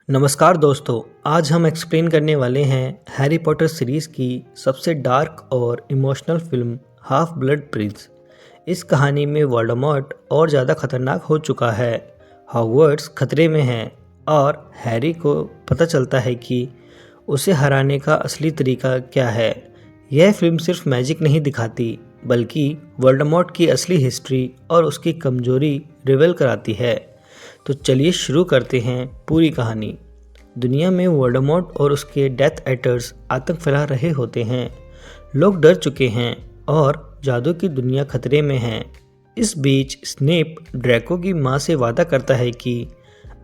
नमस्कार दोस्तों, आज हम एक्सप्लेन करने वाले हैं हैरी पॉटर सीरीज़ की सबसे डार्क और emotional film half blood Prince. इस कहानी में वोल्डेमॉर्ट और ज़्यादा खतरनाक हो चुका है। हॉगवर्ट्स खतरे में है और हैरी को पता चलता है कि उसे हराने का असली तरीका क्या है। यह फिल्म सिर्फ मैजिक नहीं दिखाती बल्कि वोल्डेमॉर्ट की असली हिस्ट्री और उसकी कमजोरी रिवील कराती है। तो चलिए शुरू करते हैं पूरी कहानी। दुनिया में वोल्डेमॉर्ट और उसके डेथ एटर्स आतंक फैला रहे होते हैं। लोग डर चुके हैं और जादू की दुनिया खतरे में है। इस बीच स्नेप ड्रैको की मां से वादा करता है कि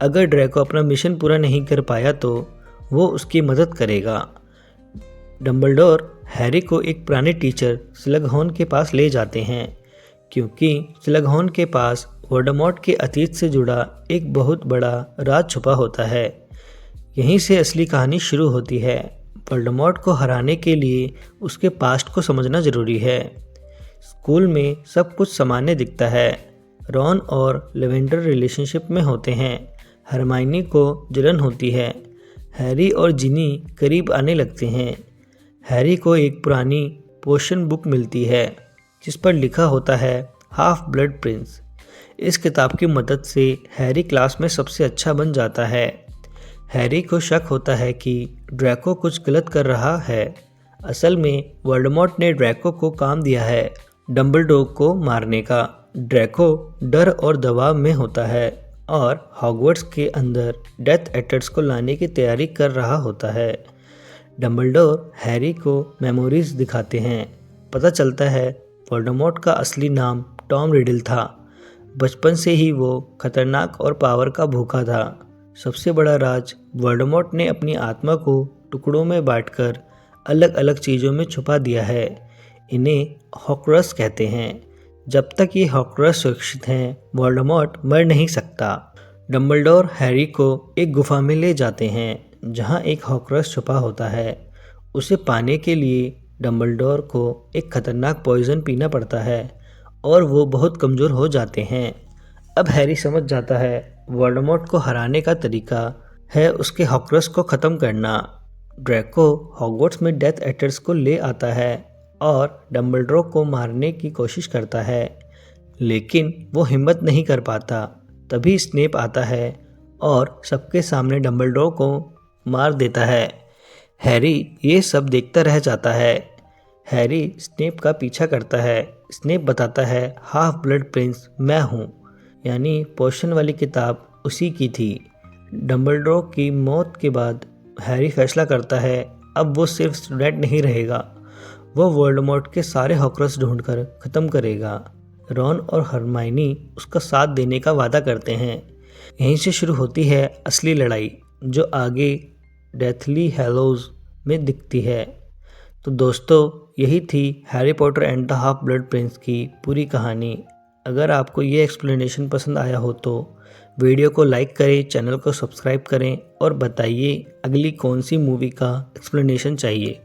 अगर ड्रैको अपना मिशन पूरा नहीं कर पाया तो वो उसकी मदद करेगा। डंबलडोर हैरी को एक पुराने टीचर स्लगहॉर्न के पास ले जाते हैं क्योंकि स्लगहॉर्न के पास वोल्डेमॉर्ट के अतीत से जुड़ा एक बहुत बड़ा राज छुपा होता है। यहीं से असली कहानी शुरू होती है। वोल्डेमॉर्ट को हराने के लिए उसके पास्ट को समझना ज़रूरी है। स्कूल में सब कुछ सामान्य दिखता है। रॉन और लेवेंडर रिलेशनशिप में होते हैं। हरमाइनी को जलन होती है। हैरी और जिनी करीब आने लगते हैं। हैरी को एक पुरानी पोशन बुक मिलती है जिस पर लिखा होता है हाफ ब्लड प्रिंस। इस किताब की मदद से हैरी क्लास में सबसे अच्छा बन जाता है। हैरी को शक होता है कि ड्रैको कुछ गलत कर रहा है। असल में वोल्डेमॉर्ट ने ड्रैको को काम दिया है डंबलडोर को मारने का। ड्रैको डर और दबाव में होता है और हॉगवर्ट्स के अंदर डेथ एटर्स को लाने की तैयारी कर रहा होता है। डंबलडोर हैरी को मेमोरीज दिखाते हैं। पता चलता है वोल्डेमॉर्ट का असली नाम टॉम रिडल था। बचपन से ही वो खतरनाक और पावर का भूखा था। सबसे बड़ा राज वोल्डेमॉर्ट ने अपनी आत्मा को टुकड़ों में बांटकर अलग अलग चीज़ों में छुपा दिया है। इन्हें हॉक्रस कहते हैं। जब तक ये हॉक्रस सुरक्षित हैं, वोल्डेमॉर्ट मर नहीं सकता। डंबलडोर हैरी को एक गुफा में ले जाते हैं जहां एक हॉक्रस छुपा होता है। उसे पाने के लिए डंबलडोर को एक खतरनाक पॉइजन पीना पड़ता है और वो बहुत कमज़ोर हो जाते हैं। अब हैरी समझ जाता है वोल्डेमॉर्ट को हराने का तरीका है उसके हॉक्रस को ख़त्म करना। ड्रैको हॉगवर्ट्स में डेथ एटर्स को ले आता है और डंबलडोर को मारने की कोशिश करता है, लेकिन वो हिम्मत नहीं कर पाता। तभी स्नेप आता है और सबके सामने डंबलडोर को मार देता है। हैरी ये सब देखता रह जाता है। हैरी स्नेप का पीछा करता है। स्नेप बताता है हाफ ब्लड प्रिंस मैं हूँ, यानी पोशन वाली किताब उसी की थी। डंबलडोर की मौत के बाद हैरी फैसला करता है अब वो सिर्फ स्टूडेंट नहीं रहेगा, वो वोल्डेमॉर्ट के सारे हॉक्रस ढूंढकर ख़त्म करेगा। रॉन और हरमाइनी उसका साथ देने का वादा करते हैं। यहीं से शुरू होती है असली लड़ाई जो आगे डेथली हैलोज में दिखती है। तो दोस्तों, यही थी Harry Potter and the half blood Prince की पूरी कहानी। अगर आपको ये एक्सप्लेनेशन पसंद आया हो तो वीडियो को लाइक करें, चैनल को सब्सक्राइब करें और बताइए अगली कौन सी मूवी का एक्सप्लेनेशन चाहिए।